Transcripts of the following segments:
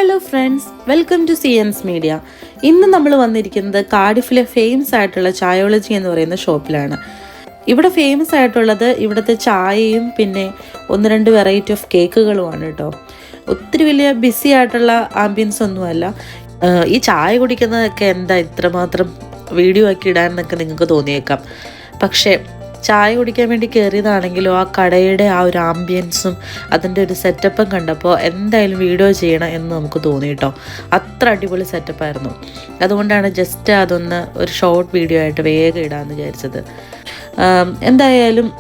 Hello friends, welcome to science media. ഇന്ന് നമ്മൾ വന്നിരിക്കുന്നത് കാർഡിഫിലെ ഫേമസ് ആയിട്ടുള്ള ചായോളജി എന്ന് പറയുന്ന ഷോപ്പിലാണ്. ഇവിടെ ഫേമസ് ആയിട്ടുള്ളത് ഇവിടുത്തെ ചായയും പിന്നെ ഒന്ന് രണ്ട് വെറൈറ്റി ഓഫ് കേക്കുകളുമാണ് കേട്ടോ. ഒത്തിരി വലിയ ബിസി ആയിട്ടുള്ള ആംബിയൻസ് ഒന്നുമല്ല. ഈ ചായ കുടിക്കുന്നതൊക്കെ എന്താ ഇത്രമാത്രം വീഡിയോ ആക്കി ഇടാനെന്നൊക്കെ നിങ്ങൾക്ക് തോന്നിയേക്കാം. പക്ഷേ ചായ കുടിക്കാൻ വേണ്ടി കയറിയതാണെങ്കിലും ആ കടയുടെ ആ ഒരു ആംബിയൻസും അതിൻ്റെ ഒരു സെറ്റപ്പും കണ്ടപ്പോൾ എന്തായാലും വീഡിയോ ചെയ്യണം എന്ന് നമുക്ക് തോന്നി കേട്ടോ. അത്ര അടിപൊളി സെറ്റപ്പായിരുന്നു. അതുകൊണ്ടാണ് ജസ്റ്റ് അതൊന്ന് ഒരു ഷോർട്ട് വീഡിയോ ആയിട്ട് വേഗം ഇടാമെന്ന് വിചാരിച്ചത്. എന്തായാലും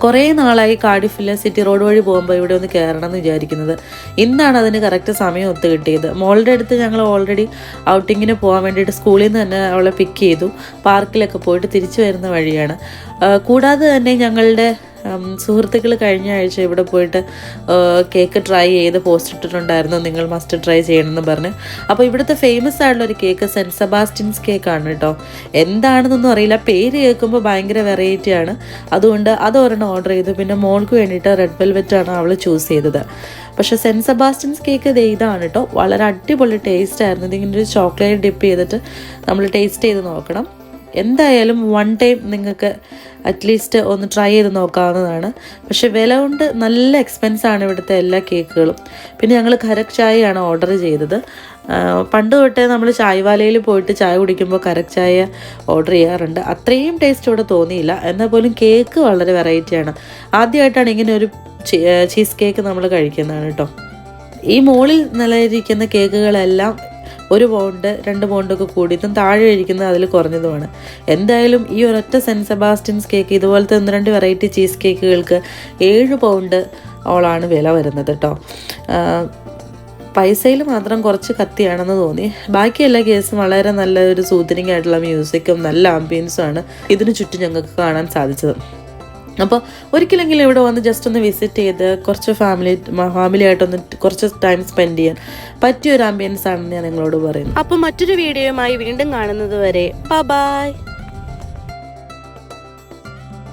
കുറേ നാളായി കാർഡിഫിലെ സിറ്റി റോഡ് വഴി പോകുമ്പോൾ ഇവിടെ ഒന്ന് കയറണം എന്ന് വിചാരിക്കുന്നത്. ഇന്നാണ് അതിന് കറക്റ്റ് സമയം ഒത്തു കിട്ടിയത്. മോളുടെ അടുത്ത് ഞങ്ങൾ ഓൾറെഡി ഔട്ടിങ്ങിന് പോകാൻ വേണ്ടിയിട്ട് സ്കൂളിൽ നിന്ന് തന്നെ അവളെ പിക്ക് ചെയ്തു. പാർക്കിലൊക്കെ പോയിട്ട് തിരിച്ചു വരുന്ന വഴിയാണ്. കൂടാതെ തന്നെ ഞങ്ങളുടെ സുഹൃത്തുക്കൾ കഴിഞ്ഞ ആഴ്ച ഇവിടെ പോയിട്ട് കേക്ക് ട്രൈ ചെയ്ത് പോസ്റ്റ് ഇട്ടിട്ടുണ്ടായിരുന്നു, നിങ്ങൾ മസ്റ്റ് ട്രൈ ചെയ്യണമെന്ന് പറഞ്ഞ്. അപ്പോൾ ഇവിടുത്തെ ഫേമസ് ആയിട്ടുള്ളൊരു കേക്ക് സെൻറ്റ് സെബാസ്റ്റ്യൻസ് കേക്കാണ് കേട്ടോ. എന്താണെന്നൊന്നും അറിയില്ല, പേര് കേൾക്കുമ്പോൾ ഭയങ്കര വെറൈറ്റിയാണ്. അതുകൊണ്ട് അതൊരെണ്ണം ഓർഡർ ചെയ്തു. പിന്നെ മോൾക്ക് വേണ്ടിയിട്ട് റെഡ് വെൽവെറ്റാണ് അവൾ ചൂസ് ചെയ്തത്. പക്ഷേ സെൻറ്റ് സെബാസ്റ്റ്യൻസ് കേക്ക് ഇതാണ് കേട്ടോ. വളരെ അടിപൊളി ടേസ്റ്റ് ആയിരുന്നു. ഇതിങ്ങനെ ഒരു ചോക്ലേറ്റ് ഡിപ്പ് ചെയ്തിട്ട് നമ്മൾ ടേസ്റ്റ് ചെയ്ത് നോക്കണം. എന്തായാലും വൺ ടൈം നിങ്ങൾക്ക് അറ്റ്ലീസ്റ്റ് ഒന്ന് ട്രൈ ചെയ്ത് നോക്കാവുന്നതാണ്. പക്ഷെ വില കൊണ്ട് നല്ല എക്സ്പെൻസാണ് ഇവിടുത്തെ എല്ലാ കേക്കുകളും. പിന്നെ ഞങ്ങൾ കരക് ചായയാണ് ഓർഡർ ചെയ്തത്. പണ്ട് തൊട്ടേ നമ്മൾ ചായവാലയിൽ പോയിട്ട് ചായ കുടിക്കുമ്പോൾ കരക് ചായ ഓർഡർ ചെയ്യാറുണ്ട്. അത്രയും ടേസ്റ്റ് ഇവിടെ തോന്നിയില്ല. എന്നാൽ പോലും കേക്ക് വളരെ വെറൈറ്റിയാണ്. ആദ്യമായിട്ടാണ് ഇങ്ങനെ ഒരു ചീസ് കേക്ക് നമ്മൾ കഴിക്കുന്നതാണ് കേട്ടോ. ഈ മുകളിൽ നിലയിരിക്കുന്ന കേക്കുകളെല്ലാം 1 പൗണ്ട് 2 പൗണ്ടൊക്കെ കൂടിയതും താഴെ ഇരിക്കുന്നത് അതിൽ കുറഞ്ഞതുമാണ്. എന്തായാലും ഈ ഒരൊറ്റ സെൻറ്റ് സെബാസ്റ്റ്യൻസ് കേക്ക് ഇതുപോലത്തെ 1-2 വെറൈറ്റി ചീസ് കേക്കുകൾക്ക് 7 പൗണ്ട് ഓളാണ് വില വരുന്നത് കേട്ടോ. പൈസയിൽ മാത്രം കുറച്ച് കത്തിയാണെന്ന് തോന്നി. ബാക്കി എല്ലാ കേസും വളരെ നല്ലൊരു സൂതനിങ് ആയിട്ടുള്ള മ്യൂസിക്കും നല്ല ആംബിയൻസും ആണ് ഇതിന് ചുറ്റും ഞങ്ങൾക്ക് കാണാൻ സാധിച്ചത്. അപ്പോൾ ഒരിക്കലെങ്കിലും ഇവിടെ വന്ന് ജസ്റ്റ് ഒന്ന് വിസിറ്റ് ചെയ്ത് കുറച്ച് ഫാമിലിയായിട്ടൊന്ന് കുറച്ച് ടൈം സ്പെൻഡ് ചെയ്യാൻ പറ്റിയൊരു ആംബിയൻസ് ആണെന്ന് ഞാൻ നിങ്ങളോട് പറയുന്നു. അപ്പോൾ മറ്റൊരു വീഡിയോയുമായി വീണ്ടും കാണുന്നത് വരെ ബൈ.